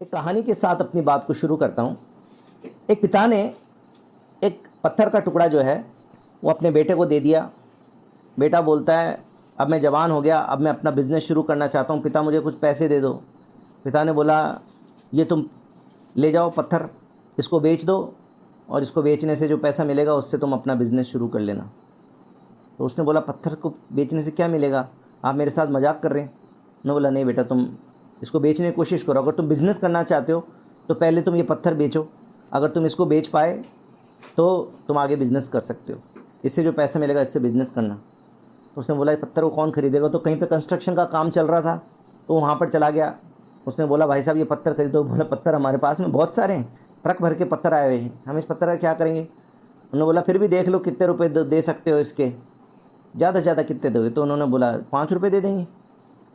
एक कहानी के साथ अपनी बात को शुरू करता हूँ। एक पिता ने एक पत्थर का टुकड़ा जो है वो अपने बेटे को दे दिया। बेटा बोलता है अब मैं जवान हो गया, अब मैं अपना बिज़नेस शुरू करना चाहता हूँ, पिता मुझे कुछ पैसे दे दो। पिता ने बोला ये तुम ले जाओ पत्थर, इसको बेच दो और इसको बेचने से जो पैसा मिलेगा उससे तुम अपना बिज़नेस शुरू कर लेना। तो उसने बोला पत्थर को बेचने से क्या मिलेगा, आप मेरे साथ मजाक कर रहे हैं। उन्होंने बोला नहीं बेटा, तुम इसको बेचने की कोशिश करो। अगर तुम बिज़नेस करना चाहते हो तो पहले तुम ये पत्थर बेचो, अगर तुम इसको बेच पाए तो तुम आगे बिज़नेस कर सकते हो, इससे जो पैसा मिलेगा इससे बिज़नेस करना। तो उसने बोला ये पत्थर को कौन खरीदेगा। तो कहीं पे कंस्ट्रक्शन का काम चल रहा था तो वहाँ पर चला गया। उसने बोला भाई साहब ये पत्थर खरीदो। बोला पत्थर हमारे पास में बहुत सारे हैं, ट्रक भर के पत्थर आए हुए हैं, हम इस पत्थर का क्या करेंगे। उन्होंने बोला फिर भी देख लो कितने रुपए दे सकते हो इसके, ज़्यादा से ज़्यादा कितने दोगे। तो उन्होंने बोला 5 रुपये दे देंगे,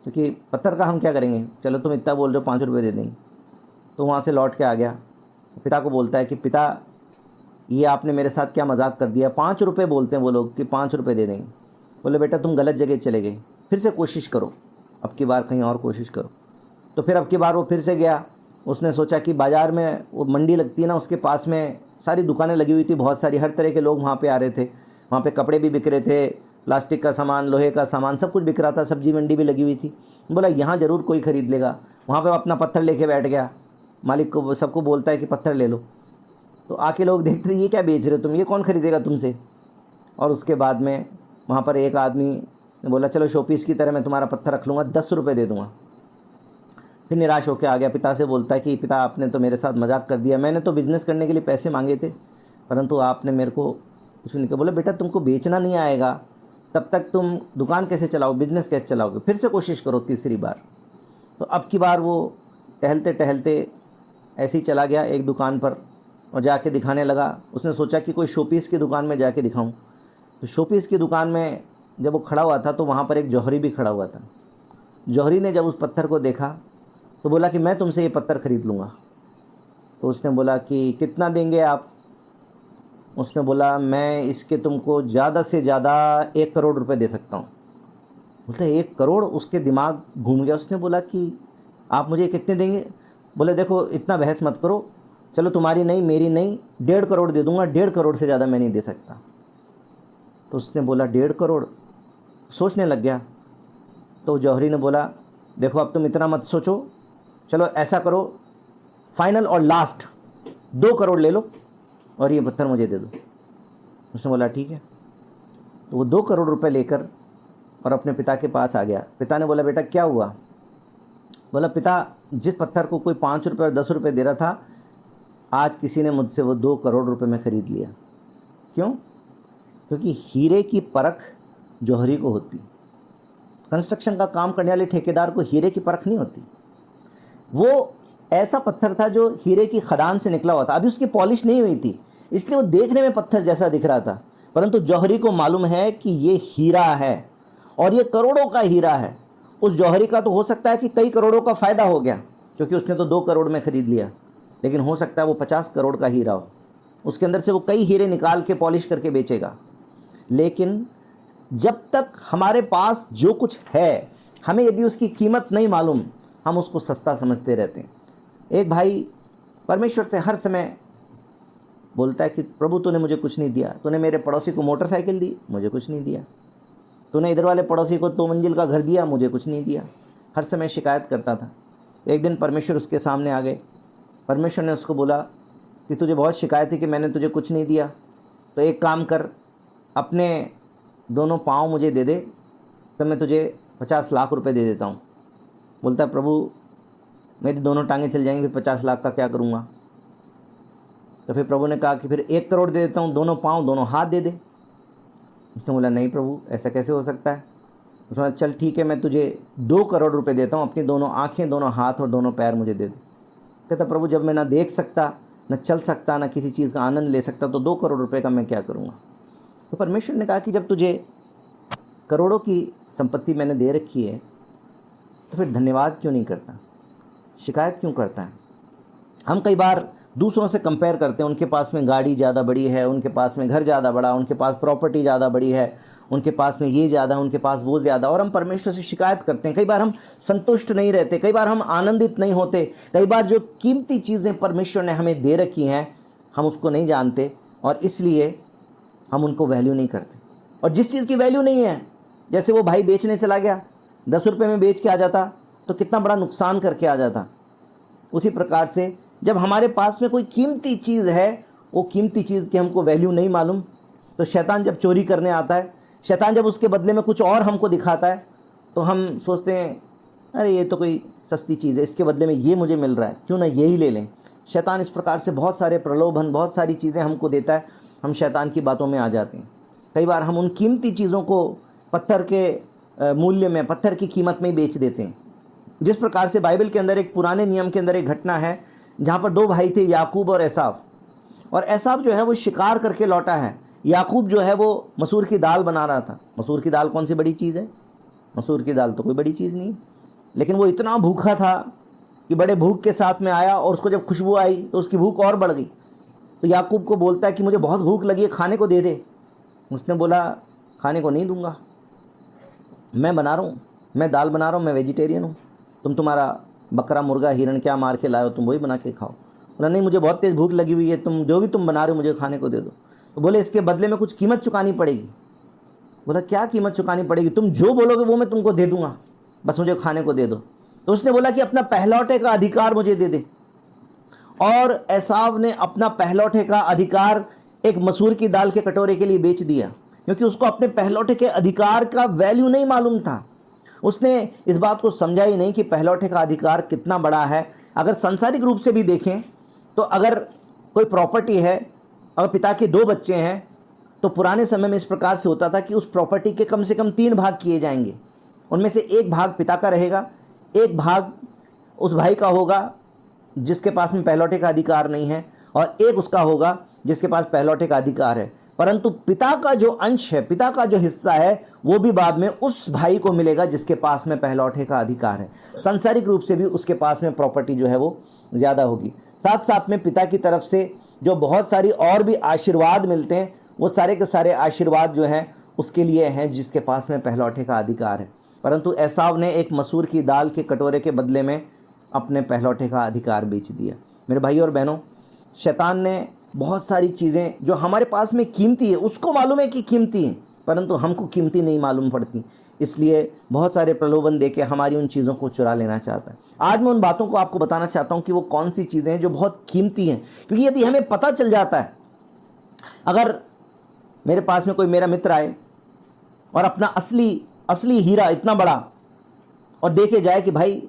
क्योंकि पत्थर का हम क्या करेंगे, चलो तुम इतना बोल रहे हो 5 रुपये दे देंगे। तो वहाँ से लौट के आ गया, पिता को बोलता है कि पिता ये आपने मेरे साथ क्या मजाक कर दिया, 5 रुपये बोलते हैं वो लोग कि 5 रुपये दे देंगे। बोले बेटा तुम गलत जगह चले गए, फिर से कोशिश करो, अब की बार कहीं और कोशिश करो। तो फिर अब की बार वो फिर से गया। उसने सोचा कि बाज़ार में वो मंडी लगती है ना, उसके पास में सारी दुकानें लगी हुई थी, बहुत सारी, हर तरह के लोग वहाँ पे आ रहे थे। वहाँ पे कपड़े भी बिक रहे थे, प्लास्टिक का सामान, लोहे का सामान, सब कुछ बिक रहा था, सब्जी मंडी भी लगी हुई थी। बोला यहाँ ज़रूर कोई ख़रीद लेगा। वहाँ पे अपना पत्थर लेके बैठ गया, मालिक को सबको बोलता है कि पत्थर ले लो। तो आके लोग देखते ये क्या बेच रहे हो तुम, ये कौन ख़रीदेगा तुमसे। और उसके बाद में वहाँ पर एक आदमी ने बोला चलो शोपीस की तरह मैं तुम्हारा पत्थर रख लूँगा, 10 रुपये दे दूँगा। फिर निराश होकर आ गया, पिता से बोलता है कि पिता आपने तो मेरे साथ मजाक कर दिया, मैंने तो बिज़नेस करने के लिए पैसे मांगे थे परंतु आपने मेरे को कुछ नहीं किया। बोला बेटा तुमको बेचना नहीं आएगा तब तक तुम दुकान कैसे चलाओगे, बिज़नेस कैसे चलाओगे, फिर से कोशिश करो तीसरी बार। तो अब की बार वो टहलते टहलते ऐसे ही चला गया एक दुकान पर और जाके दिखाने लगा। उसने सोचा कि कोई शोपीस की दुकान में जाके दिखाऊं। तो शोपीस की दुकान में जब वो खड़ा हुआ था तो वहाँ पर एक जौहरी भी खड़ा हुआ था। जौहरी ने जब उस पत्थर को देखा तो बोला कि मैं तुमसे ये पत्थर ख़रीद लूँगा। तो उसने बोला कि कितना देंगे आप। उसने बोला मैं इसके तुमको ज़्यादा से ज़्यादा 1 करोड़ रुपए दे सकता हूँ। बोलते 1 करोड़, उसके दिमाग घूम गया। उसने बोला कि आप मुझे कितने देंगे। बोले देखो इतना बहस मत करो, चलो तुम्हारी नहीं मेरी नहीं, 1.5 करोड़ दे दूँगा, 1.5 करोड़ से ज़्यादा मैं नहीं दे सकता। तो उसने बोला 1.5 करोड़, सोचने लग गया। तो जौहरी ने बोला देखो अब तुम इतना मत सोचो, चलो ऐसा करो फाइनल और लास्ट 2 करोड़ ले लो और ये पत्थर मुझे दे दो। उसने बोला ठीक है। तो वो 2 करोड़ रुपए लेकर और अपने पिता के पास आ गया। पिता ने बोला बेटा क्या हुआ। बोला पिता जिस पत्थर को कोई 5 रुपये और 10 रुपये दे रहा था, आज किसी ने मुझसे वो 2 करोड़ रुपए में ख़रीद लिया। क्यों? क्योंकि हीरे की परख जौहरी को होती, कंस्ट्रक्शन का काम करने वाले ठेकेदार को हीरे की परख नहीं होती। वो ऐसा पत्थर था जो हीरे की खदान से निकला हुआ था, अभी उसकी पॉलिश नहीं हुई थी, इसलिए वो देखने में पत्थर जैसा दिख रहा था, परंतु जौहरी को मालूम है कि ये हीरा है और ये करोड़ों का हीरा है। उस जौहरी का तो हो सकता है कि कई करोड़ों का फ़ायदा हो गया क्योंकि उसने तो 2 करोड़ में ख़रीद लिया, लेकिन हो सकता है वो 50 करोड़ का हीरा हो, उसके अंदर से वो कई हीरे निकाल के पॉलिश करके बेचेगा। लेकिन जब तक हमारे पास जो कुछ है, हमें यदि उसकी कीमत नहीं मालूम, हम उसको सस्ता समझते रहते हैं। एक भाई परमेश्वर से हर समय बोलता है कि प्रभु तूने मुझे कुछ नहीं दिया, तूने मेरे पड़ोसी को मोटरसाइकिल दी, मुझे कुछ नहीं दिया, तूने इधर वाले पड़ोसी को 2 मंजिल का घर दिया, मुझे कुछ नहीं दिया। हर समय शिकायत करता था। एक दिन परमेश्वर उसके सामने आ गए। परमेश्वर ने उसको बोला कि तुझे बहुत शिकायत है कि मैंने तुझे कुछ नहीं दिया, तो एक काम कर, अपने दोनों पाँव मुझे दे दे तो मैं तुझे 50 लाख रुपए दे देता हूँ। बोलता है प्रभु मेरी दोनों टांगें चल जाएंगी, फिर 50 लाख का क्या करूँगा। तो फिर प्रभु ने कहा कि फिर 1 करोड़ दे देता हूँ, दोनों पाँव दोनों हाथ दे दे। उसने बोला नहीं प्रभु ऐसा कैसे हो सकता है। उसने बोला चल ठीक है मैं तुझे 2 करोड़ रुपए देता हूँ, अपनी दोनों आँखें, दोनों हाथ और दोनों पैर मुझे दे दे। कहता प्रभु जब मैं ना देख सकता, न चल सकता, ना किसी चीज़ का आनंद ले सकता, तो 2 करोड़ रुपए का मैं क्या करूँगा। तो परमेश्वर ने कहा कि जब तुझे करोड़ों की संपत्ति मैंने दे रखी है तो फिर धन्यवाद क्यों नहीं करता, शिकायत क्यों करता है। हम कई बार दूसरों से कंपेयर करते हैं, उनके पास में गाड़ी ज़्यादा बड़ी है, उनके पास में घर ज़्यादा बड़ा, उनके पास प्रॉपर्टी ज़्यादा बड़ी है, उनके पास में ये ज़्यादा, उनके पास वो ज़्यादा, और हम परमेश्वर से शिकायत करते हैं। कई बार हम संतुष्ट नहीं रहते, कई बार हम आनंदित नहीं होते, कई बार जो कीमती चीज़ें परमेश्वर ने हमें दे रखी हैं हम उसको नहीं जानते और इसलिए हम उनको वैल्यू नहीं करते। और जिस चीज़ की वैल्यू नहीं है, जैसे वो भाई बेचने चला गया, 10 रुपये में बेच के आ जाता तो कितना बड़ा नुकसान करके आ जाता। उसी प्रकार से जब हमारे पास में कोई कीमती चीज़ है, वो कीमती चीज़ की हमको वैल्यू नहीं मालूम, तो शैतान जब चोरी करने आता है, शैतान जब उसके बदले में कुछ और हमको दिखाता है, तो हम सोचते हैं अरे ये तो कोई सस्ती चीज़ है, इसके बदले में ये मुझे मिल रहा है, क्यों ना यही ले लें। शैतान इस प्रकार से बहुत सारे प्रलोभन, बहुत सारी चीज़ें हमको देता है, हम शैतान की बातों में आ जाते हैं। कई बार हम उन कीमती चीज़ों को पत्थर के मूल्य में, पत्थर की कीमत में ही बेच देते हैं। जिस प्रकार से बाइबल के अंदर एक पुराने नियम के अंदर एक घटना है जहाँ पर 2 भाई थे, याकूब और एसाव। और एसाव जो है वो शिकार करके लौटा है, याकूब जो है वो मसूर की दाल बना रहा था। मसूर की दाल कौन सी बड़ी चीज़ है? मसूर की दाल तो कोई बड़ी चीज़ नहीं, लेकिन वो इतना भूखा था कि बड़े भूख के साथ में आया और उसको जब खुशबू आई तो उसकी भूख और बढ़ गई। तो याकूब को बोलता है कि मुझे बहुत भूख लगी है, खाने को दे दे। उसने बोला खाने को नहीं दूंगा, मैं बना रहा हूँ, मैं दाल बना रहा हूँ, मैं वेजिटेरियन हूँ, तुम्हारा बकरा मुर्गा हिरण क्या मार के लाए हो, तुम वही बना के खाओ। बोला नहीं, मुझे बहुत तेज़ भूख लगी हुई है, तुम जो भी तुम बना रहे हो मुझे खाने को दे दो। तो बोले इसके बदले में कुछ कीमत चुकानी पड़ेगी। बोला क्या कीमत चुकानी पड़ेगी? तुम जो बोलोगे वो मैं तुमको दे दूंगा, बस मुझे खाने को दे दो। तो उसने बोला कि अपना पहलौठे का अधिकार मुझे दे दे। और एसाव ने अपना पहलौठे का अधिकार एक मसूर की दाल के कटोरे के लिए बेच दिया, क्योंकि उसको अपने पहलौठे के अधिकार का वैल्यू नहीं मालूम था। उसने इस बात को समझा ही नहीं कि पहलौठे का अधिकार कितना बड़ा है। अगर सांसारिक रूप से भी देखें तो अगर कोई प्रॉपर्टी है और पिता के 2 बच्चे हैं, तो पुराने समय में इस प्रकार से होता था कि उस प्रॉपर्टी के कम से कम 3 भाग किए जाएंगे। उनमें से एक भाग पिता का रहेगा, एक भाग उस भाई का होगा जिसके पास में पहलौठे का अधिकार नहीं है, और एक उसका होगा जिसके पास पहलौठे का अधिकार है। परंतु पिता का जो अंश है, पिता का जो हिस्सा है, वो भी बाद में उस भाई को मिलेगा जिसके पास में पहलौठे का अधिकार है। सांसारिक रूप से भी उसके पास में प्रॉपर्टी जो है वो ज़्यादा होगी। साथ साथ में पिता की तरफ से जो बहुत सारी और भी आशीर्वाद मिलते हैं, वो सारे के सारे आशीर्वाद जो हैं उसके लिए हैं जिसके पास में पहलौठे का अधिकार है। परंतु एसाव ने एक मसूर की दाल के कटोरे के बदले में अपने पहलौठे का अधिकार बेच दिया। मेरे भाई और बहनों, शैतान ने बहुत सारी चीज़ें जो हमारे पास में कीमती है, उसको मालूम है कि कीमती है, परंतु हमको कीमती नहीं मालूम पड़ती, इसलिए बहुत सारे प्रलोभन देके हमारी उन चीज़ों को चुरा लेना चाहता है। आज मैं उन बातों को आपको बताना चाहता हूँ कि वो कौन सी चीज़ें हैं जो बहुत कीमती हैं, क्योंकि यदि हमें पता चल जाता है, अगर मेरे पास में कोई मेरा मित्र आए और अपना असली हीरा इतना बड़ा और दे के जाए कि भाई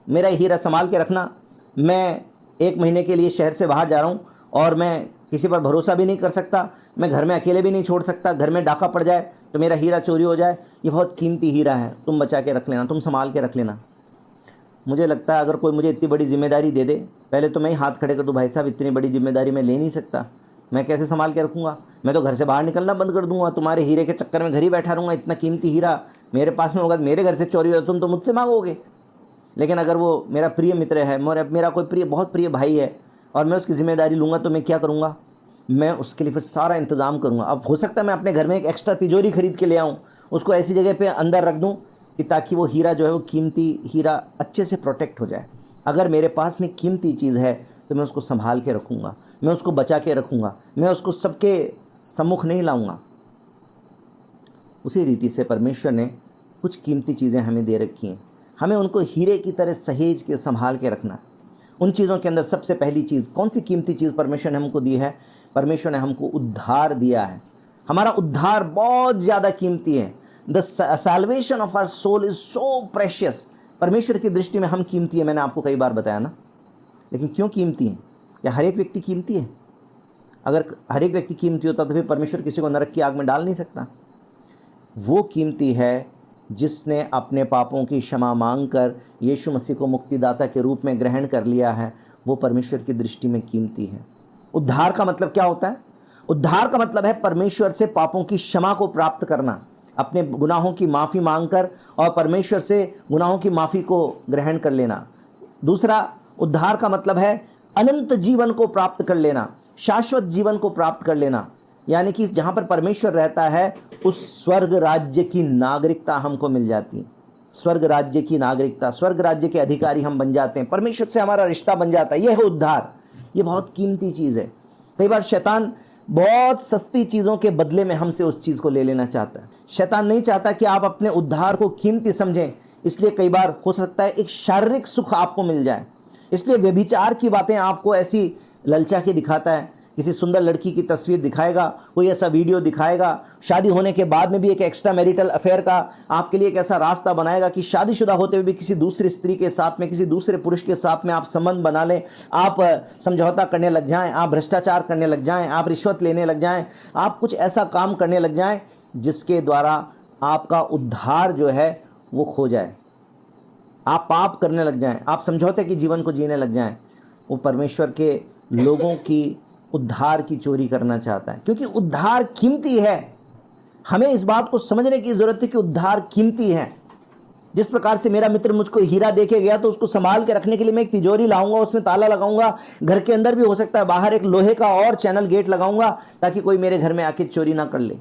मेरा हीरा संभाल के रखना, मैं 1 महीने के लिए शहर से बाहर जा रहा हूँ और मैं किसी पर भरोसा भी नहीं कर सकता, मैं घर में अकेले भी नहीं छोड़ सकता, घर में डाका पड़ जाए तो मेरा हीरा चोरी हो जाए, ये बहुत कीमती हीरा है, तुम बचा के रख लेना, तुम संभाल के रख लेना। मुझे लगता है अगर कोई मुझे इतनी बड़ी जिम्मेदारी दे दे, पहले तो मैं ही हाथ खड़े कर दूँ, भाई साहब इतनी बड़ी जिम्मेदारी मैं ले नहीं सकता, मैं कैसे संभाल के रखूँगा, मैं तो घर से बाहर निकलना बंद कर दूँगा, तुम्हारे हीरे के चक्कर में घर ही बैठा रहूँगा, इतना कीमती हीरा मेरे पास में होगा, मेरे घर से चोरी हो तुम तो मुझसे मांगोगे। लेकिन अगर वो मेरा प्रिय मित्र है, मेरा कोई बहुत प्रिय भाई है और मैं उसकी ज़िम्मेदारी लूँगा, तो मैं क्या करूँगा, मैं उसके लिए फिर सारा इंतज़ाम करूँगा। अब हो सकता है मैं अपने घर में एक एक्स्ट्रा तिजोरी खरीद के ले आऊँ, उसको ऐसी जगह पे अंदर रख दूँ कि ताकि वो हीरा जो है वो कीमती हीरा अच्छे से प्रोटेक्ट हो जाए। अगर मेरे पास में कीमती चीज़ है तो मैं उसको संभाल के रखूँगा, मैं उसको बचा के रखूँगा, मैं उसको सबके सम्मुख नहीं लाऊँगा। उसी रीति से परमेश्वर ने कुछ कीमती चीज़ें हमें दे रखी हैं, हमें उनको हीरे की तरह सहेज के संभाल के रखना। उन चीज़ों के अंदर सबसे पहली चीज़, कौन सी कीमती चीज़ परमेश्वर ने हमको दी है? परमेश्वर ने हमको उद्धार दिया है। हमारा उद्धार बहुत ज़्यादा कीमती है। The salvation of our soul is so precious. परमेश्वर की दृष्टि में हम कीमती है, मैंने आपको कई बार बताया ना। लेकिन क्यों कीमती है? क्या हर एक व्यक्ति कीमती है? अगर हर एक व्यक्ति कीमती होता तो फिर परमेश्वर किसी को नरक की आग में डाल नहीं सकता। वो कीमती है जिसने अपने पापों की क्षमा मांगकर यीशु मसीह को मुक्तिदाता के रूप में ग्रहण कर लिया है, वो परमेश्वर की दृष्टि में कीमती है। उद्धार का मतलब क्या होता है? उद्धार का मतलब है परमेश्वर से पापों की क्षमा को प्राप्त करना, अपने गुनाहों की माफ़ी मांगकर और परमेश्वर से गुनाहों की माफ़ी को ग्रहण कर लेना। दूसरा, उद्धार का मतलब है अनंत जीवन को प्राप्त कर लेना, शाश्वत जीवन को प्राप्त कर लेना, यानी कि जहाँ पर परमेश्वर रहता है उस स्वर्ग राज्य की नागरिकता हमको मिल जाती है। स्वर्ग राज्य की नागरिकता, स्वर्ग राज्य के अधिकारी हम बन जाते हैं, परमेश्वर से हमारा रिश्ता बन जाता है। यह है उद्धार। ये बहुत कीमती चीज़ है। कई बार शैतान बहुत सस्ती चीज़ों के बदले में हमसे उस चीज़ को ले लेना चाहता है। शैतान नहीं चाहता कि आप अपने उद्धार को कीमती समझें, इसलिए कई बार हो सकता है एक शारीरिक सुख आपको मिल जाए, इसलिए व्यभिचार की बातें आपको ऐसी ललचा के दिखाता है। किसी सुंदर लड़की की तस्वीर दिखाएगा, कोई ऐसा वीडियो दिखाएगा, शादी होने के बाद में भी एक एक्स्ट्रा मैरिटल अफेयर का आपके लिए एक ऐसा रास्ता बनाएगा कि शादीशुदा होते हुए भी किसी दूसरी स्त्री के साथ में, किसी दूसरे पुरुष के साथ में आप संबंध बना लें, आप समझौता करने लग जाएं, आप भ्रष्टाचार करने लग जाएं, आप रिश्वत लेने लग जाएं, आप कुछ ऐसा काम करने लग जाएं जिसके द्वारा आपका उद्धार जो है वो खो जाए, आप पाप करने लग जाएं, आप समझौते के जीवन को जीने लग जाएं। वो परमेश्वर के लोगों की उद्धार की चोरी करना चाहता है, क्योंकि उद्धार कीमती है। हमें इस बात को समझने की ज़रूरत है कि उद्धार कीमती है। जिस प्रकार से मेरा मित्र मुझको हीरा देके गया तो उसको संभाल के रखने के लिए मैं एक तिजोरी लाऊंगा, उसमें ताला लगाऊंगा, घर के अंदर भी हो सकता है बाहर एक लोहे का और चैनल गेट लगाऊंगा ताकि कोई मेरे घर में आके चोरी ना कर ले।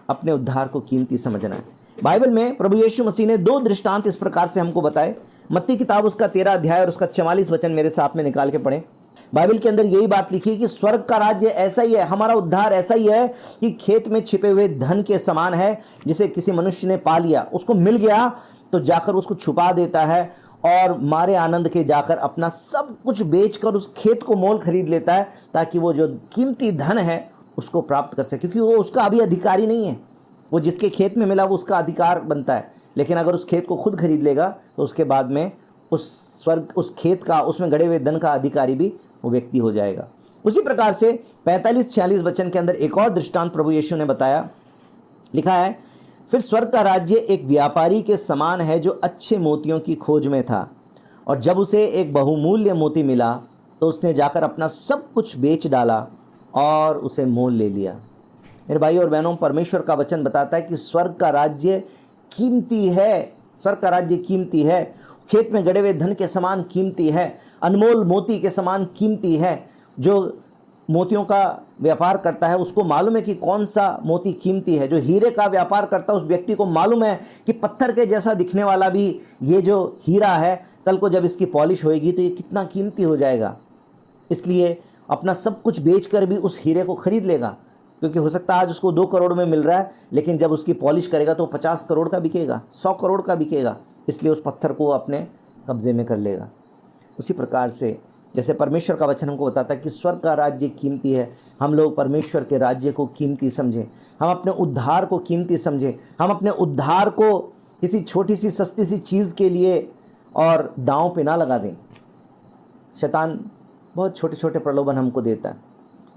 अपने उद्धार को कीमती समझना है। बाइबल में प्रभु यीशु मसीह ने 2 दृष्टांत इस प्रकार से हमको बताए। मत्ती किताब उसका 13 अध्याय और उसका 44 वचन मेरे साथ में निकाल के पढ़ें। बाइबल के अंदर यही बात लिखी है कि स्वर्ग का राज्य ऐसा ही है, हमारा उद्धार ऐसा ही है कि खेत में छिपे हुए धन के समान है, जिसे किसी मनुष्य ने पा लिया, उसको मिल गया तो जाकर उसको छुपा देता है और मारे आनंद के जाकर अपना सब कुछ बेचकर उस खेत को मोल खरीद लेता है ताकि वो जो कीमती धन है उसको प्राप्त कर सके, क्योंकि वो उसका अभी अधिकारी नहीं है। वो जिसके खेत में मिला वो उसका अधिकार बनता है, लेकिन अगर उस खेत को खुद खरीद लेगा तो उसके बाद में उस खेत का, उसमें गड़े हुए धन का अधिकारी भी वो व्यक्ति हो जाएगा। उसी प्रकार से 45-46 वचन के अंदर एक और दृष्टांत प्रभु यीशु ने बताया। लिखा है, फिर स्वर्ग का राज्य एक व्यापारी के समान है जो अच्छे मोतियों की खोज में था, और जब उसे एक बहुमूल्य मोती मिला तो उसने जाकर अपना सब कुछ बेच डाला और उसे मोल ले लिया। मेरे भाई और बहनों, परमेश्वर का वचन बताता है कि स्वर्ग का राज्य कीमती है। स्वर्ग का राज्य कीमती है, खेत में गड़े हुए धन के समान कीमती है, अनमोल मोती के समान कीमती है। जो मोतियों का व्यापार करता है उसको मालूम है कि कौन सा मोती कीमती है। जो हीरे का व्यापार करता है उस व्यक्ति को मालूम है कि पत्थर के जैसा दिखने वाला भी ये जो हीरा है, कल को जब इसकी पॉलिश होएगी तो ये कितना कीमती हो जाएगा। इसलिए अपना सब कुछ बेचकर भी उस हीरे को खरीद लेगा, क्योंकि हो सकता है आज उसको 2 करोड़ में मिल रहा है, लेकिन जब उसकी पॉलिश करेगा तो 50 करोड़ का बिकेगा, 100 करोड़ का बिकेगा। इसलिए उस पत्थर को अपने कब्जे में कर लेगा। उसी प्रकार से जैसे परमेश्वर का वचन हमको बताता है कि स्वर्ग का राज्य कीमती है, हम लोग परमेश्वर के राज्य को कीमती समझें, हम अपने उद्धार को कीमती समझें, हम अपने उद्धार को किसी छोटी सी सस्ती सी चीज़ के लिए और दांव पे ना लगा दें। शैतान बहुत छोटे छोटे प्रलोभन हमको देता है।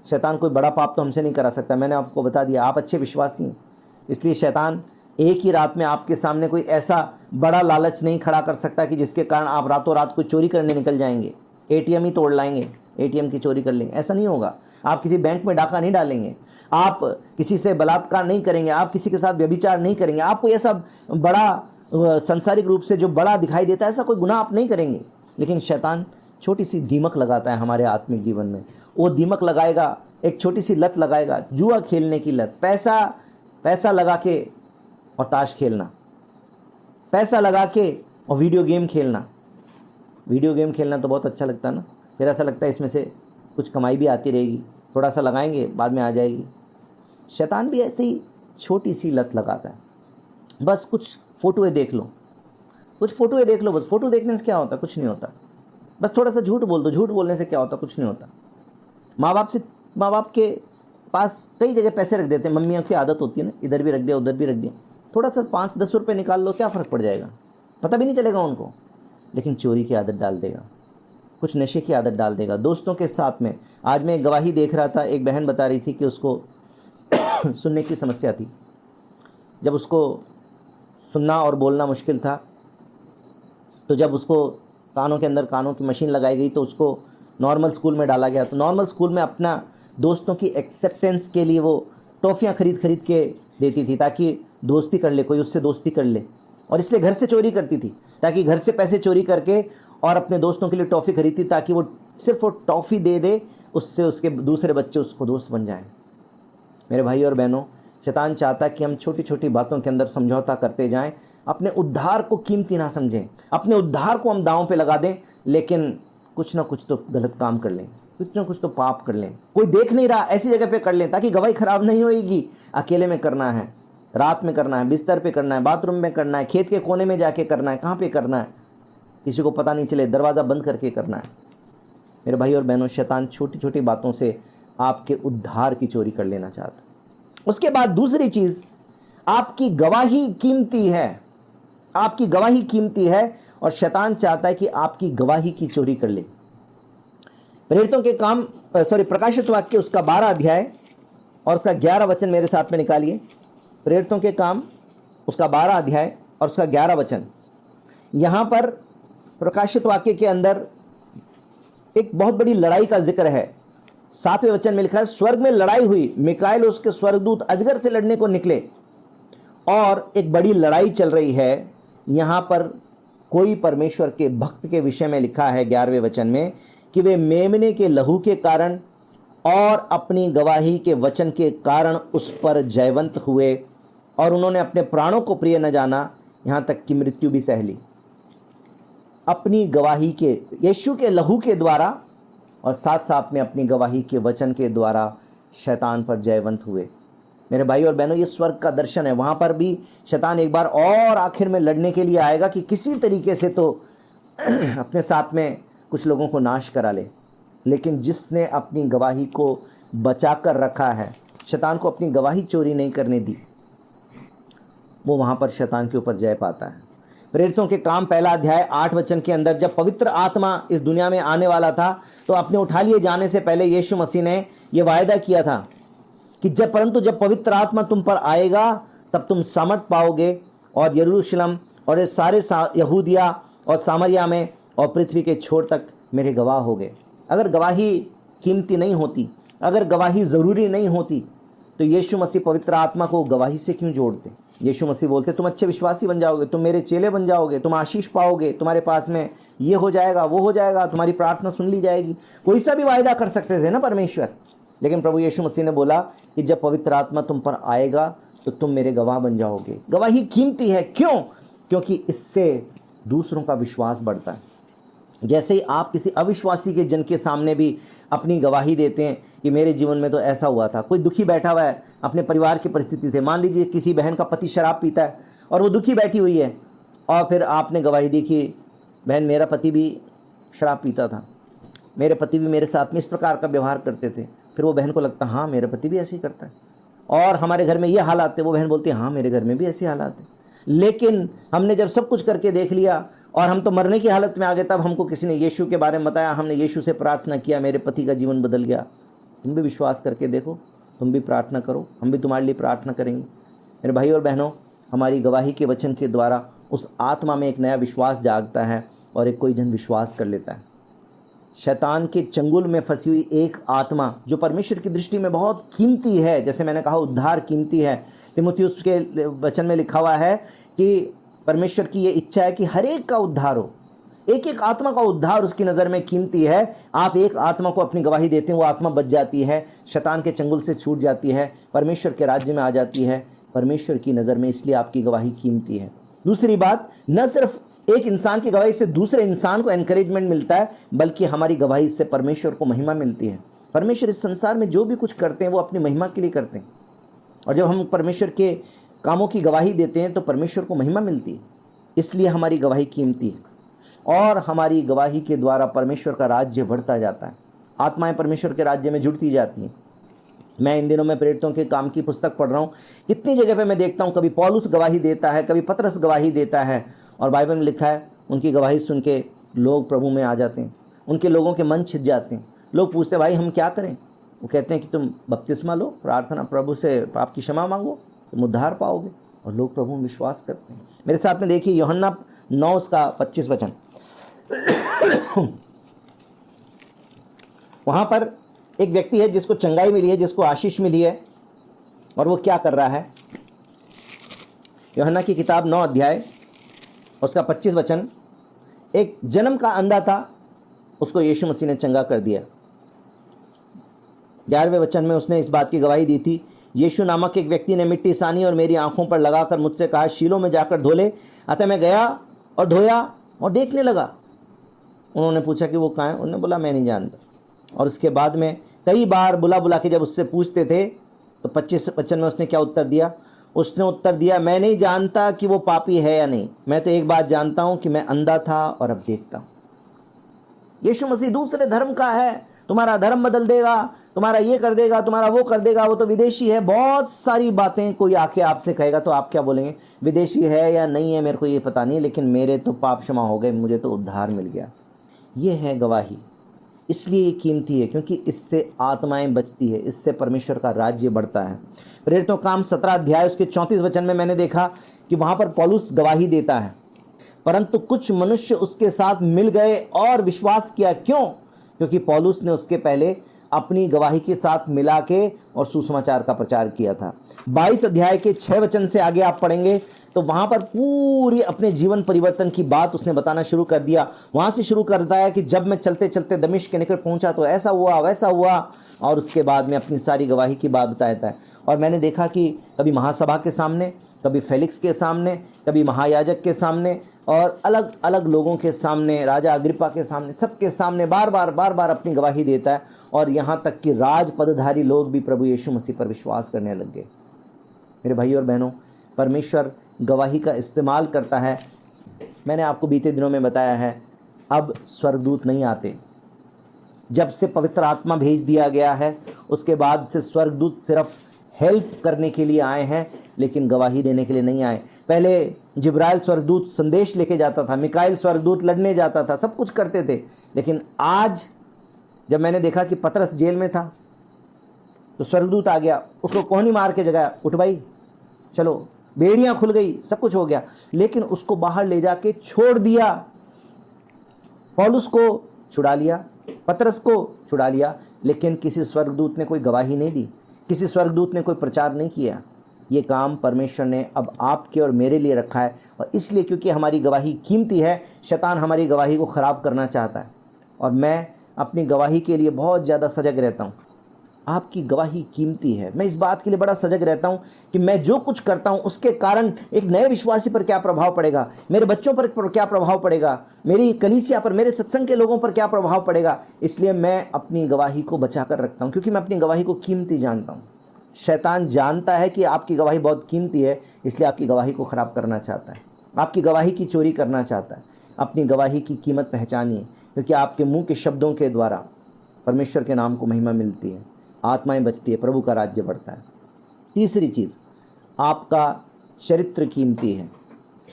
शैतान कोई बड़ा पाप तो हमसे नहीं करा सकता। मैंने आपको बता दिया, आप अच्छे विश्वासी हैं, इसलिए शैतान एक ही रात में आपके सामने कोई ऐसा बड़ा लालच नहीं खड़ा कर सकता कि जिसके कारण आप रातों रात कोई चोरी करने निकल जाएंगे, एटीएम ही तोड़ लाएंगे, एटीएम की चोरी कर लेंगे। ऐसा नहीं होगा। आप किसी बैंक में डाका नहीं डालेंगे, आप किसी से बलात्कार नहीं करेंगे, आप किसी के साथ व्यभिचार नहीं करेंगे, आप कोई ऐसा बड़ा सांसारिक रूप से जो बड़ा दिखाई देता है ऐसा कोई गुनाह आप नहीं करेंगे। लेकिन शैतान छोटी सी दीमक लगाता है हमारे आत्मिक जीवन में। वो दीमक लगाएगा, एक छोटी सी लत लगाएगा, जुआ खेलने की लत, पैसा लगा के और ताश खेलना, पैसा लगा के और वीडियो गेम खेलना। वीडियो गेम खेलना तो बहुत अच्छा लगता है ना, फिर ऐसा लगता है इसमें से कुछ कमाई भी आती रहेगी, थोड़ा सा लगाएंगे बाद में आ जाएगी। शैतान भी ऐसे ही छोटी सी लत लगाता है। बस कुछ फ़ोटोएँ देख लो, कुछ फ़ोटोएँ देख लो, बस फ़ोटो देखने से क्या होता, कुछ नहीं होता। बस थोड़ा सा झूठ बोल दो, झूठ बोलने से क्या होता, कुछ नहीं होता। माँ बाप के पास कई जगह पैसे रख देते हैं, मम्मियों की आदत होती है ना, इधर भी रख दिया उधर भी रख दिया, थोड़ा सा 5-10 रुपये निकाल लो, क्या फ़र्क पड़ जाएगा, पता भी नहीं चलेगा उनको। लेकिन चोरी की आदत डाल देगा, कुछ नशे की आदत डाल देगा। दोस्तों के साथ में आज मैं एक गवाही देख रहा था, एक बहन बता रही थी कि उसको सुनने की समस्या थी। जब उसको सुनना और बोलना मुश्किल था, तो जब उसको कानों के अंदर कानों की मशीन लगाई गई तो उसको नॉर्मल स्कूल में डाला गया। तो नॉर्मल स्कूल में अपना दोस्तों की एक्सेप्टेंस के लिए वो टॉफ़ियाँ खरीद के देती थी ताकि दोस्ती कर ले, कोई उससे दोस्ती कर ले, और इसलिए घर से चोरी करती थी ताकि घर से पैसे चोरी करके और अपने दोस्तों के लिए टॉफ़ी खरीदती ताकि वो सिर्फ वो टॉफ़ी दे दे, उससे उसके दूसरे बच्चे उसको दोस्त बन जाएं। मेरे भाई और बहनों, शैतान चाहता है कि हम छोटी छोटी बातों के अंदर समझौता करते जाएं, अपने उद्धार को कीमती ना समझें, अपने उद्धार को हम दांव पे लगा दें, लेकिन कुछ ना कुछ तो गलत काम कर लें, कुछ ना कुछ तो पाप कर लें। कोई देख नहीं रहा ऐसी जगह पे कर लें ताकि गवाही खराब नहीं होएगी। अकेले में करना है, रात में करना है, बिस्तर पे करना है, बाथरूम में करना है, खेत के कोने में जाके करना है, कहाँ पे करना है, किसी को पता नहीं चले, दरवाज़ा बंद करके करना है। मेरे भाई और बहनों, शैतान छोटी छोटी बातों से आपके उद्धार की चोरी कर लेना चाहता है। उसके बाद दूसरी चीज़, आपकी गवाही कीमती है, आपकी गवाही कीमती है और शैतान चाहता है कि आपकी गवाही की चोरी कर ले। प्रेरितों के काम प्रकाशित वाक्य उसका 12 अध्याय और उसका 11 वचन मेरे साथ में निकालिए। प्रेरितों के काम उसका 12 अध्याय और उसका 11 वचन। यहाँ पर प्रकाशित वाक्य के अंदर एक बहुत बड़ी लड़ाई का जिक्र है। 7वें वचन में लिखा है, स्वर्ग में लड़ाई हुई, मिकाएल और उसके स्वर्गदूत अजगर से लड़ने को निकले और एक बड़ी लड़ाई चल रही है। यहाँ पर कोई परमेश्वर के भक्त के विषय में लिखा है 11वें वचन में कि वे मेमने के लहू के कारण और अपनी गवाही के वचन के कारण उस पर जयवंत हुए और उन्होंने अपने प्राणों को प्रिय न जाना, यहाँ तक कि मृत्यु भी सह ली। अपनी गवाही के, यीशु के लहू के द्वारा और साथ साथ में अपनी गवाही के वचन के द्वारा शैतान पर जयवंत हुए। मेरे भाई और बहनों, ये स्वर्ग का दर्शन है। वहाँ पर भी शैतान एक बार और आखिर में लड़ने के लिए आएगा कि किसी तरीके से तो अपने साथ में कुछ लोगों को नाश करा ले, लेकिन जिसने अपनी गवाही को बचा कर रखा है, शैतान को अपनी गवाही चोरी नहीं करने दी, वो वहाँ पर शैतान के ऊपर जय पाता है। प्रेरितों के काम 1 अध्याय 8 वचन के अंदर, जब पवित्र आत्मा इस दुनिया में आने वाला था तो अपने उठा लिए जाने से पहले यीशु मसीह ने यह वायदा किया था कि परंतु जब पवित्र आत्मा तुम पर आएगा तब तुम सामर्थ पाओगे और यरूशलेम और इस सारे यहूदिया और सामरिया में और पृथ्वी के छोर तक मेरे गवाह होगे। अगर गवाही कीमती नहीं होती, अगर गवाही ज़रूरी नहीं होती, तो यीशु मसीह पवित्र आत्मा को गवाही से क्यों जोड़ते? यीशु मसीह बोलते तुम अच्छे विश्वासी बन जाओगे, तुम मेरे चेले बन जाओगे, तुम आशीष पाओगे, तुम्हारे पास में ये हो जाएगा, वो हो जाएगा, तुम्हारी प्रार्थना सुन ली जाएगी। कोई सा भी वायदा कर सकते थे ना परमेश्वर, लेकिन प्रभु यीशु मसीह ने बोला कि जब पवित्र आत्मा तुम पर आएगा तो तुम मेरे गवाह बन जाओगे। गवाही कीमती है, क्यों? क्योंकि इससे दूसरों का विश्वास बढ़ता है। जैसे ही आप किसी अविश्वासी के जन के सामने भी अपनी गवाही देते हैं कि मेरे जीवन में तो ऐसा हुआ था, कोई दुखी बैठा हुआ है अपने परिवार की परिस्थिति से, मान लीजिए किसी बहन का पति शराब पीता है और वो दुखी बैठी हुई है, और फिर आपने गवाही दी कि बहन मेरा पति भी शराब पीता था, मेरे पति भी मेरे साथ में इस प्रकार का व्यवहार करते थे। फिर वो बहन को लगता हाँ मेरा पति भी ऐसे ही करता है, और हमारे घर में ये हालात थे। वो बहन बोलती है हाँ मेरे घर में भी ऐसे हालात हैं। लेकिन हमने जब सब कुछ करके देख लिया और हम तो मरने की हालत में आ गए, तब हमको किसी ने यीशु के बारे में बताया, हमने यीशु से प्रार्थना किया, मेरे पति का जीवन बदल गया। तुम भी विश्वास करके देखो, तुम भी प्रार्थना करो, हम भी तुम्हारे लिए प्रार्थना करेंगे। मेरे भाई और बहनों, हमारी गवाही के वचन के द्वारा उस आत्मा में एक नया विश्वास जागता है और एक कोई जन विश्वास कर लेता है। शैतान के चंगुल में फंसी हुई एक आत्मा जो परमेश्वर की दृष्टि में बहुत कीमती है, जैसे मैंने कहा उद्धार कीमती है। तीमुथियुस के वचन में लिखा हुआ है कि परमेश्वर की ये इच्छा है कि हर एक का उद्धार हो, एक एक आत्मा का उद्धार उसकी नज़र में कीमती है। आप एक आत्मा को अपनी गवाही देते हैं, वो आत्मा बच जाती है, शैतान के चंगुल से छूट जाती है, परमेश्वर के राज्य में आ जाती है परमेश्वर की नज़र में, इसलिए आपकी गवाही कीमती है। दूसरी बात, न सिर्फ एक इंसान की गवाही से दूसरे इंसान को एनकरेजमेंट मिलता है, बल्कि हमारी गवाही से परमेश्वर को महिमा मिलती है। परमेश्वर इस संसार में जो भी कुछ करते हैं वो अपनी महिमा के लिए करते हैं, और जब हम परमेश्वर के कामों की गवाही देते हैं तो परमेश्वर को महिमा मिलती है। इसलिए हमारी गवाही कीमती है और हमारी गवाही के द्वारा परमेश्वर का राज्य बढ़ता जाता है, आत्माएं परमेश्वर के राज्य में जुड़ती जाती हैं। मैं इन दिनों में प्रेरितों के काम की पुस्तक पढ़ रहा हूँ। कितनी जगह पे मैं देखता हूँ, कभी पौलुस गवाही देता है, कभी पतरस गवाही देता है, और बाइबल में लिखा है उनकी गवाही सुन के लोग प्रभु में आ जाते हैं, उनके लोगों के मन छिद जाते हैं। लोग पूछते हैं भाई हम क्या करें? वो कहते हैं कि तुम बपतिस्मा लो, प्रार्थना प्रभु से पाप की क्षमा मांगो, तुम उद्धार पाओगे, और लोग प्रभु में विश्वास करते हैं। मेरे साथ में देखिए यूहन्ना 9:25 वचन। वहाँ पर एक व्यक्ति है जिसको चंगाई मिली है, जिसको आशीष मिली है, और वो क्या कर रहा है? यूहन्ना की किताब 9 अध्याय उसका 25 वचन। एक जन्म का अंधा था, उसको यीशु मसीह ने चंगा कर दिया। 11वें वचन में उसने इस बात की गवाही दी थी, यीशु नामक एक व्यक्ति ने मिट्टी सानी और मेरी आंखों पर लगाकर मुझसे कहा, शीलो में जाकर धो ले। अतः मैं गया और धोया और देखने लगा। उन्होंने पूछा कि वो कहाँ है? उन्होंने बोला मैं नहीं जानता। और उसके बाद में कई बार बुला बुला के जब उससे पूछते थे तो 25 वचन में उसने क्या उत्तर दिया? उसने उत्तर दिया, मैं नहीं जानता कि वो पापी है या नहीं, मैं तो एक बात जानता हूँ कि मैं अंधा था और अब देखता हूँ। यीशु मसीह दूसरे धर्म का है, तुम्हारा धर्म बदल देगा, तुम्हारा ये कर देगा, तुम्हारा वो कर देगा, वो तो विदेशी है। बहुत सारी बातें कोई आके आपसे कहेगा तो आप क्या बोलेंगे? विदेशी है या नहीं है मेरे को ये पता नहीं, लेकिन मेरे तो पाप क्षमा हो गए, मुझे तो उद्धार मिल गया। ये है गवाही। इसलिए ये कीमती है क्योंकि इससे आत्माएं बचती है, इससे परमेश्वर का राज्य बढ़ता है। प्रेरितों काम 17 अध्याय उसके 34 वचन में मैंने देखा कि वहाँ पर पौलुस गवाही देता है, परंतु कुछ मनुष्य उसके साथ मिल गए और विश्वास किया। क्यों? क्योंकि पौलुस ने उसके पहले अपनी गवाही के साथ मिला के और सुसमाचार का प्रचार किया था। 22 अध्याय के 6 वचन से आगे आप पढ़ेंगे तो वहाँ पर पूरी अपने जीवन परिवर्तन की बात उसने बताना शुरू कर दिया। वहाँ से शुरू करता है कि जब मैं चलते चलते दमिश्क के निकट पहुँचा तो ऐसा हुआ वैसा हुआ, और उसके बाद में अपनी सारी गवाही की बात बताता है। और मैंने देखा कि कभी महासभा के सामने, कभी फेलिक्स के सामने, कभी महायाजक के सामने और अलग अलग लोगों के सामने, राजा अग्रिप्पा के सामने, सबके सामने बार बार अपनी गवाही देता है। और यहाँ तक कि राज पदधारी लोग भी प्रभु यीशु मसीह पर विश्वास करने लग गए। मेरे भाई और बहनों, परमेश्वर गवाही का इस्तेमाल करता है। मैंने आपको बीते दिनों में बताया है, अब स्वर्गदूत नहीं आते। जब से पवित्र आत्मा भेज दिया गया है उसके बाद से स्वर्गदूत सिर्फ हेल्प करने के लिए आए हैं, लेकिन गवाही देने के लिए नहीं आए। पहले जिब्राइल स्वर्गदूत संदेश लेके जाता था, मिकाइल स्वर्गदूत लड़ने जाता था, सब कुछ करते थे। लेकिन आज जब मैंने देखा कि पतरस जेल में था तो स्वर्गदूत आ गया, उसको कोहनी मार के जगाया, उठ भाई चलो, बेड़ियां खुल गई, सब कुछ हो गया, लेकिन उसको बाहर ले जाके छोड़ दिया। पौलुस को छुड़ा लिया, पतरस को छुड़ा लिया, लेकिन किसी स्वर्गदूत ने कोई गवाही नहीं दी, किसी स्वर्गदूत ने कोई प्रचार नहीं किया। ये काम परमेश्वर ने अब आपके और मेरे लिए रखा है, और इसलिए क्योंकि हमारी गवाही कीमती है, शैतान हमारी गवाही को ख़राब करना चाहता है। और मैं अपनी गवाही के लिए बहुत ज़्यादा सजग रहता हूँ। आपकी गवाही कीमती है। मैं इस बात के लिए बड़ा सजग रहता हूँ कि मैं जो कुछ करता हूँ उसके कारण एक नए विश्वासी पर क्या प्रभाव पड़ेगा, मेरे बच्चों पर क्या प्रभाव पड़ेगा, मेरी कलीसिया पर, मेरे सत्संग के लोगों पर क्या प्रभाव पड़ेगा। इसलिए मैं अपनी गवाही को बचा कर रखता हूँ, क्योंकि मैं अपनी गवाही को कीमती जानता हूँ। शैतान जानता है कि आपकी गवाही बहुत कीमती है, इसलिए आपकी गवाही को ख़राब करना चाहता है, आपकी गवाही की चोरी करना चाहता है। अपनी गवाही की कीमत पहचानिए, क्योंकि आपके मुंह के शब्दों के द्वारा परमेश्वर के नाम को महिमा मिलती है, आत्माएं बचती है, प्रभु का राज्य बढ़ता है। तीसरी चीज़, आपका चरित्र कीमती है,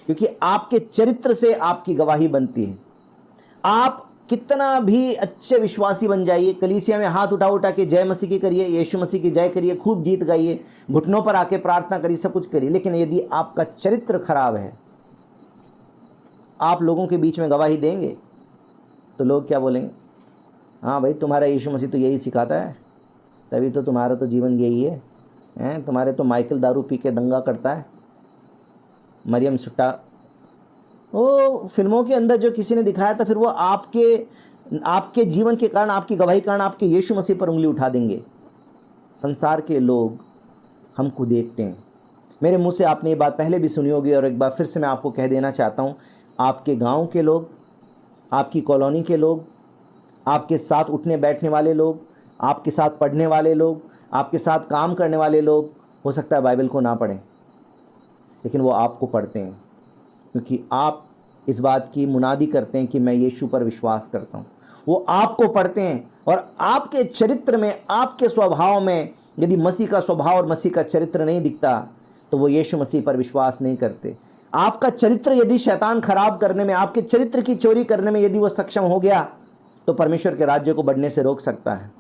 क्योंकि आपके चरित्र से आपकी गवाही बनती है। आप कितना भी अच्छे विश्वासी बन जाइए, कलीसिया में हाथ उठा के जय मसीह की करिए, यीशु मसीह की जय करिए, खूब गीत गाइए, घुटनों पर आके प्रार्थना करिए, सब कुछ करिए, लेकिन यदि आपका चरित्र खराब है, आप लोगों के बीच में गवाही देंगे तो लोग क्या बोलेंगे? हाँ भाई, तुम्हारा यीशु मसीह तो यही सिखाता है, तभी तो तुम्हारा तो जीवन यही है, तुम्हारे तो माइकल दारू पी के दंगा करता है, मरियम सुट्टा, वो फिल्मों के अंदर जो किसी ने दिखाया था, फिर वो आपके जीवन के कारण, आपकी गवाही के कारण आपके यीशु मसीह पर उंगली उठा देंगे। संसार के लोग हमको देखते हैं। मेरे मुंह से आपने ये बात पहले भी सुनी होगी, और एक बार फिर से मैं आपको कह देना चाहता हूँ, आपके गांव के लोग, आपकी कॉलोनी के लोग, आपके साथ उठने बैठने वाले लोग, आपके साथ पढ़ने वाले लोग, आपके साथ काम करने वाले लोग, हो सकता है बाइबल को ना पढ़ें, लेकिन वो आपको पढ़ते हैं, क्योंकि आप इस बात की मुनादी करते हैं कि मैं यीशु पर विश्वास करता हूँ। वो आपको पढ़ते हैं, और आपके चरित्र में, आपके स्वभाव में यदि मसीह का स्वभाव और मसीह का चरित्र नहीं दिखता तो वो यीशु मसीह पर विश्वास नहीं करते। आपका चरित्र यदि शैतान खराब करने में, आपके चरित्र की चोरी करने में यदि वो सक्षम हो गया तो परमेश्वर के राज्य को बढ़ने से रोक सकता है,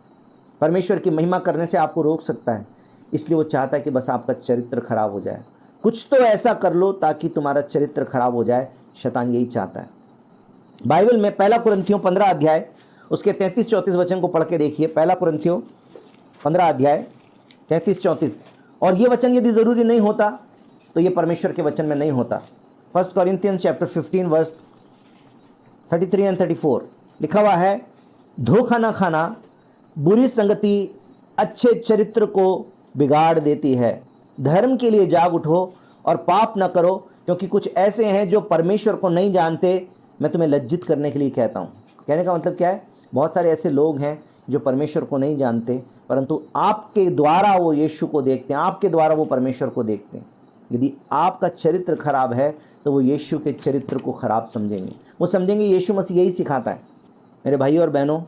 परमेश्वर की महिमा करने से आपको रोक सकता है। इसलिए वो चाहता है कि बस आपका चरित्र खराब हो जाए। कुछ तो ऐसा कर लो ताकि तुम्हारा चरित्र खराब हो जाए। शैतान यही चाहता है। बाइबल में 1 कुरिन्थियों 15 अध्याय उसके 33-34 वचन को पढ़ के देखिए। 1 कुरिन्थियों 15 अध्याय 33-34। और ये वचन यदि ज़रूरी नहीं होता तो ये परमेश्वर के वचन में नहीं होता। 1 Corinthians chapter 15 verse 33 एंड 34 लिखा हुआ है, धोखा न खाना, बुरी संगति अच्छे चरित्र को बिगाड़ देती है। धर्म के लिए जाग उठो और पाप न करो, क्योंकि कुछ ऐसे हैं जो परमेश्वर को नहीं जानते। मैं तुम्हें लज्जित करने के लिए कहता हूँ। कहने का मतलब क्या है? बहुत सारे ऐसे लोग हैं जो परमेश्वर को नहीं जानते, परंतु आपके द्वारा वो यीशु को देखते हैं, आपके द्वारा वो परमेश्वर को देखते हैं। यदि आपका चरित्र खराब है तो वो यीशु के चरित्र को खराब समझेंगे। वो समझेंगे यीशु मसीह यही सिखाता है। मेरे भाइयों और बहनों,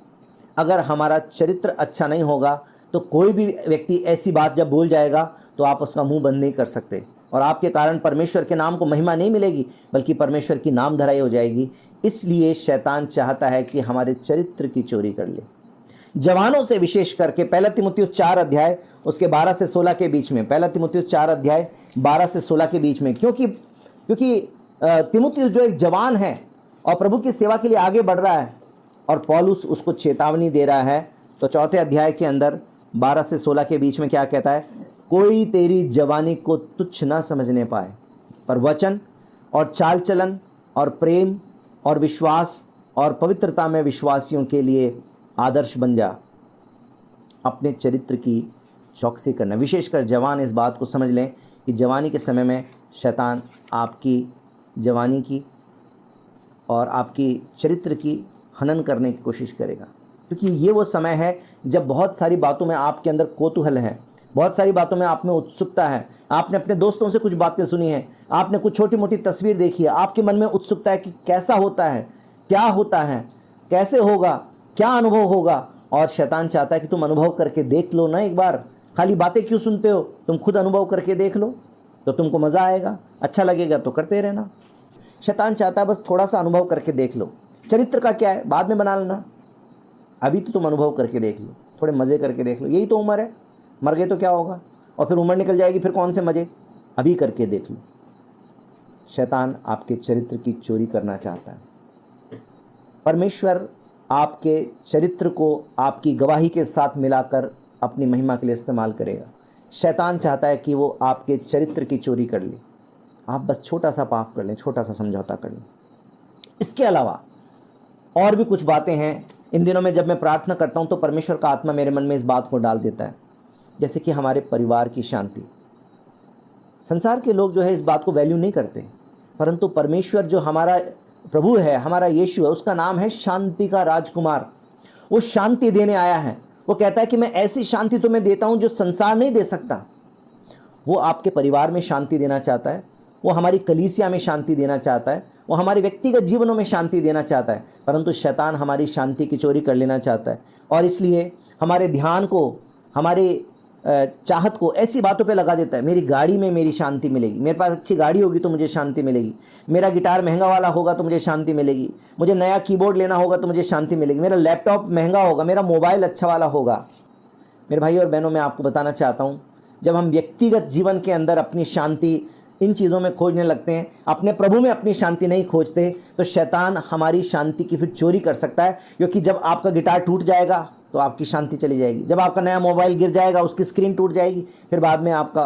अगर हमारा चरित्र अच्छा नहीं होगा तो कोई भी व्यक्ति ऐसी बात जब बोल जाएगा तो आप उसका मुंह बंद नहीं कर सकते, और आपके कारण परमेश्वर के नाम को महिमा नहीं मिलेगी, बल्कि परमेश्वर की नाम धराई हो जाएगी। इसलिए शैतान चाहता है कि हमारे चरित्र की चोरी कर ले। जवानों से विशेष करके 1 तीमुथियुस 4 अध्याय उसके 12 से 16 के बीच में, 1 तीमुथियुस 4 अध्याय 12 से 16 के बीच में, क्योंकि तीमुथियुस जो एक जवान है और प्रभु की सेवा के लिए आगे बढ़ रहा है, और पौलुस उसको चेतावनी दे रहा है। तो 4 अध्याय के अंदर 12 से 16 के बीच में क्या कहता है? कोई तेरी जवानी को तुच्छ ना समझने पाए, पर वचन और चाल चलन और प्रेम और विश्वास और पवित्रता में विश्वासियों के लिए आदर्श बन जा। अपने चरित्र की चौकसी करना। विशेषकर जवान इस बात को समझ लें कि जवानी के समय में शैतान आपकी जवानी की और आपकी चरित्र की हनन करने की कोशिश करेगा, क्योंकि ये वो समय है जब बहुत सारी बातों में आपके अंदर कौतूहल है, बहुत सारी बातों में आप में उत्सुकता है। आपने अपने दोस्तों से कुछ बातें सुनी हैं, आपने कुछ छोटी मोटी तस्वीर देखी है, आपके मन में उत्सुकता है कि कैसा होता है, क्या होता है, कैसे होगा, क्या अनुभव होगा। और शैतान चाहता है कि तुम अनुभव करके देख लो ना एक बार। खाली बातें क्यों सुनते हो? तुम खुद अनुभव करके देख लो तो तुमको मज़ा आएगा, अच्छा लगेगा तो करते रहना। शैतान चाहता है बस थोड़ा सा अनुभव करके देख लो। चरित्र का क्या है, बाद में बना लेना, अभी तो तुम अनुभव करके देख लो, थोड़े मज़े करके देख लो। यही तो उम्र है, मर गए तो क्या होगा, और फिर उम्र निकल जाएगी, फिर कौन से मज़े, अभी करके देख लो। शैतान आपके चरित्र की चोरी करना चाहता है। परमेश्वर आपके चरित्र को आपकी गवाही के साथ मिलाकर अपनी महिमा के लिए इस्तेमाल करेगा। शैतान चाहता है कि वो आपके चरित्र की चोरी कर ले। आप बस छोटा सा पाप कर लें, छोटा सा समझौता कर लें। इसके अलावा और भी कुछ बातें हैं। इन दिनों में जब मैं प्रार्थना करता हूँ तो परमेश्वर का आत्मा मेरे मन में इस बात को डाल देता है, जैसे कि हमारे परिवार की शांति। संसार के लोग जो है इस बात को वैल्यू नहीं करते, परंतु परमेश्वर जो हमारा प्रभु है, हमारा यीशु है, उसका नाम है शांति का राजकुमार। वो शांति देने आया है। वो कहता है कि मैं ऐसी शांति तुम्हें देता हूं जो संसार नहीं दे सकता। वो आपके परिवार में शांति देना चाहता है, वो हमारी कलीसिया में शांति देना चाहता है, वो हमारे व्यक्तिगत जीवनों में शांति देना चाहता है, परंतु शैतान हमारी शांति की चोरी कर लेना चाहता है। और इसलिए हमारे ध्यान को, हमारे चाहत को ऐसी बातों पे लगा देता है। मेरी गाड़ी में मेरी शांति मिलेगी, मेरे पास अच्छी गाड़ी होगी तो मुझे शांति मिलेगी, मेरा गिटार महंगा वाला होगा तो मुझे शांति मिलेगी, मुझे नया कीबोर्ड लेना होगा तो मुझे शांति मिलेगी, मेरा लैपटॉप महंगा होगा, मेरा मोबाइल अच्छा वाला होगा। मेरे भाई और बहनों, मैं आपको बताना चाहता हूँ, जब हम व्यक्तिगत जीवन के अंदर अपनी शांति इन चीज़ों में खोजने लगते हैं, अपने प्रभु में अपनी शांति नहीं खोजते, तो शैतान हमारी शांति की फिर चोरी कर सकता है। क्योंकि जब आपका गिटार टूट जाएगा तो आपकी शांति चली जाएगी, जब आपका नया मोबाइल गिर जाएगा, उसकी स्क्रीन टूट जाएगी, फिर बाद में आपका।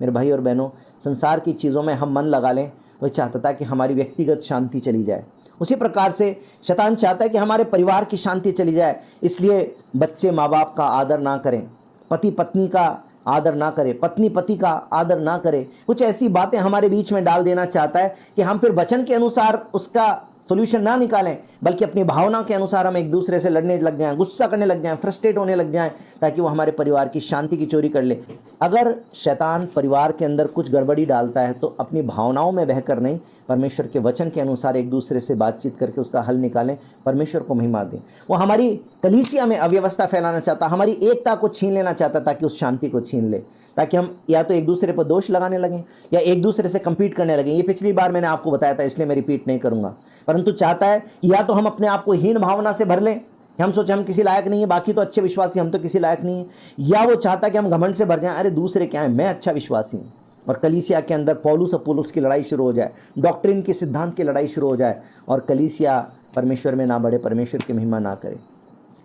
मेरे भाई और बहनों, संसार की चीज़ों में हम मन लगा लें, वह चाहता था कि हमारी व्यक्तिगत शांति चली जाए। उसी प्रकार से शैतान चाहता है कि हमारे परिवार की शांति चली जाए। इसलिए बच्चे माँ बाप का आदर ना करें, पति पत्नी का आदर ना करे, पत्नी पति का आदर ना करे। कुछ ऐसी बातें हमारे बीच में डाल देना चाहता है कि हम फिर वचन के अनुसार उसका सोल्यूशन ना निकालें, बल्कि अपनी भावना के अनुसार हम एक दूसरे से लड़ने लग जाएं, गुस्सा करने लग जाएं, फ्रस्ट्रेट होने लग जाएं, ताकि वो हमारे परिवार की शांति की चोरी कर ले। अगर शैतान परिवार के अंदर कुछ गड़बड़ी डालता है तो अपनी भावनाओं में बहकर नहीं, परमेश्वर के वचन के अनुसार एक दूसरे से बातचीत करके उसका हल निकालें, परमेश्वर को महिमा दें। वो हमारी कलीसिया में अव्यवस्था फैलाना चाहता, हमारी एकता को छीन लेना चाहता, ताकि उस शांति को छीन ले, ताकि हम या तो एक दूसरे पर दोष लगाने लगें या एक दूसरे से कंपीट करने लगें। ये पिछली बार मैंने आपको बताया था, इसलिए मैं रिपीट नहीं करूंगा। परंतु चाहता है कि या तो हम अपने आप को हीन भावना से भर लें कि हम सोचे हम किसी लायक नहीं है, बाकी तो अच्छे विश्वासी, हम तो किसी लायक नहीं है, या वो चाहता है कि हम घमंड से भर जाएं, अरे दूसरे क्या है, मैं अच्छा विश्वासी हूँ। और कलीसिया के अंदर पौलुस और अपोलोस की लड़ाई शुरू हो जाए, डॉक्ट्रिन के सिद्धांत की लड़ाई शुरू हो जाए, और कलीसिया परमेश्वर में ना बढ़े, परमेश्वर की महिमा ना करे।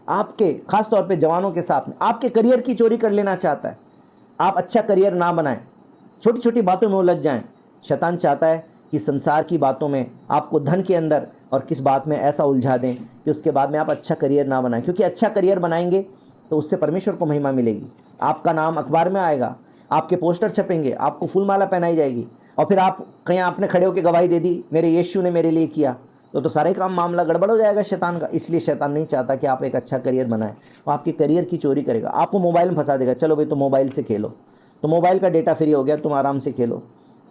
आपके खासतौर पे जवानों के साथ में आपके करियर की चोरी कर लेना चाहता है। आप अच्छा करियर ना बनाएं, छोटी छोटी बातों में उलझ जाएं। शैतान चाहता है कि संसार की बातों में, आपको धन के अंदर, और किस बात में ऐसा उलझा दें कि उसके बाद में आप अच्छा करियर ना बनाएं, क्योंकि अच्छा करियर बनाएंगे तो उससे परमेश्वर को महिमा मिलेगी। आपका नाम अखबार में आएगा, आपके पोस्टर छपेंगे, आपको फूलमाला पहनाई जाएगी, और फिर आप कहीं आपने खड़े होकर गवाही दे दी मेरे यीशु ने मेरे लिए किया, तो सारे काम मामला गड़बड़ हो जाएगा शैतान का। इसलिए शैतान नहीं चाहता कि आप एक अच्छा करियर बनाएं। वो आपके करियर की चोरी करेगा, आपको मोबाइल में फंसा देगा। चलो भाई तो मोबाइल से खेलो, तो मोबाइल का डेटा फ्री हो गया, तुम आराम से खेलो,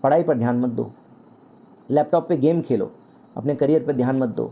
पढ़ाई पर ध्यान मत दो, लैपटॉप पे गेम खेलो, अपने करियर पर ध्यान मत दो।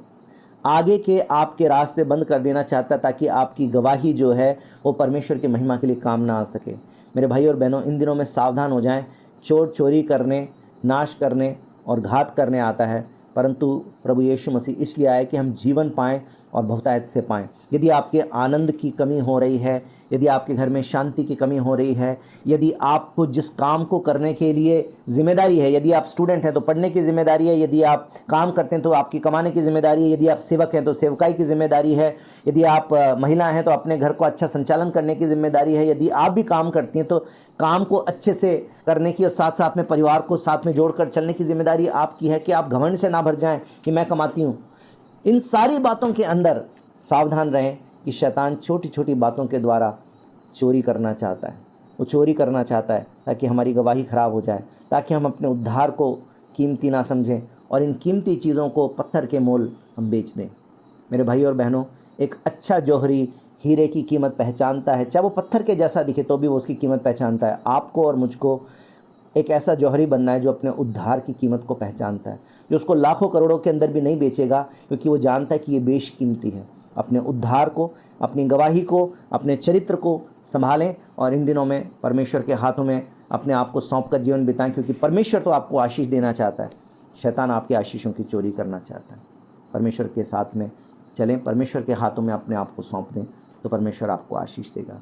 आगे के आपके रास्ते बंद कर देना चाहता ताकि आपकी गवाही जो है वो परमेश्वर की महिमा के लिए काम ना आ सके। मेरे भाई और बहनों, इन दिनों में सावधान हो जाएं। चोर चोरी करने, नाश करने और घात करने आता है, परंतु प्रभु यीशु मसीह इसलिए आए कि हम जीवन पाएं और बहुतायत से पाएं। यदि आपके आनंद की कमी हो रही है, यदि आपके घर में शांति की कमी हो रही है, यदि आपको जिस काम को करने के लिए जिम्मेदारी है, यदि आप स्टूडेंट हैं तो पढ़ने की जिम्मेदारी है, यदि आप काम करते हैं तो आपकी कमाने की जिम्मेदारी है, यदि आप सेवक हैं तो सेवकाई की जिम्मेदारी है, यदि आप महिला हैं तो अपने घर को अच्छा संचालन करने की जिम्मेदारी है, यदि आप भी काम करती हैं तो काम को अच्छे से करने की और साथ साथ में परिवार को साथ में जोड़कर चलने की जिम्मेदारी आपकी है कि आप घमंड से ना भर जाएं कि मैं कमाती हूँ। इन सारी बातों के अंदर सावधान रहें कि शैतान छोटी छोटी बातों के द्वारा चोरी करना चाहता है। वो चोरी करना चाहता है ताकि हमारी गवाही खराब हो जाए, ताकि हम अपने उद्धार को कीमती ना समझें और इन कीमती चीज़ों को पत्थर के मोल हम बेच दें। मेरे भाई और बहनों, एक अच्छा जौहरी हीरे की कीमत पहचानता है, चाहे वो पत्थर के जैसा दिखे तो भी वो उसकी कीमत पहचानता है। आपको और मुझको एक ऐसा जौहरी बनना है जो अपने उद्धार की कीमत को पहचानता है, जो उसको लाखों करोड़ों के अंदर भी नहीं बेचेगा, क्योंकि वो जानता है कि ये बेशकीमती है। अपने उद्धार को, अपनी गवाही को, अपने चरित्र को संभालें और इन दिनों में परमेश्वर के हाथों में अपने आप को सौंप कर जीवन बिताएं, क्योंकि परमेश्वर तो आपको आशीष देना चाहता है, शैतान आपकी आशीषों की चोरी करना चाहता है। परमेश्वर के साथ में चलें, परमेश्वर के हाथों में अपने आप को सौंप दें, तो परमेश्वर आपको आशीष देगा।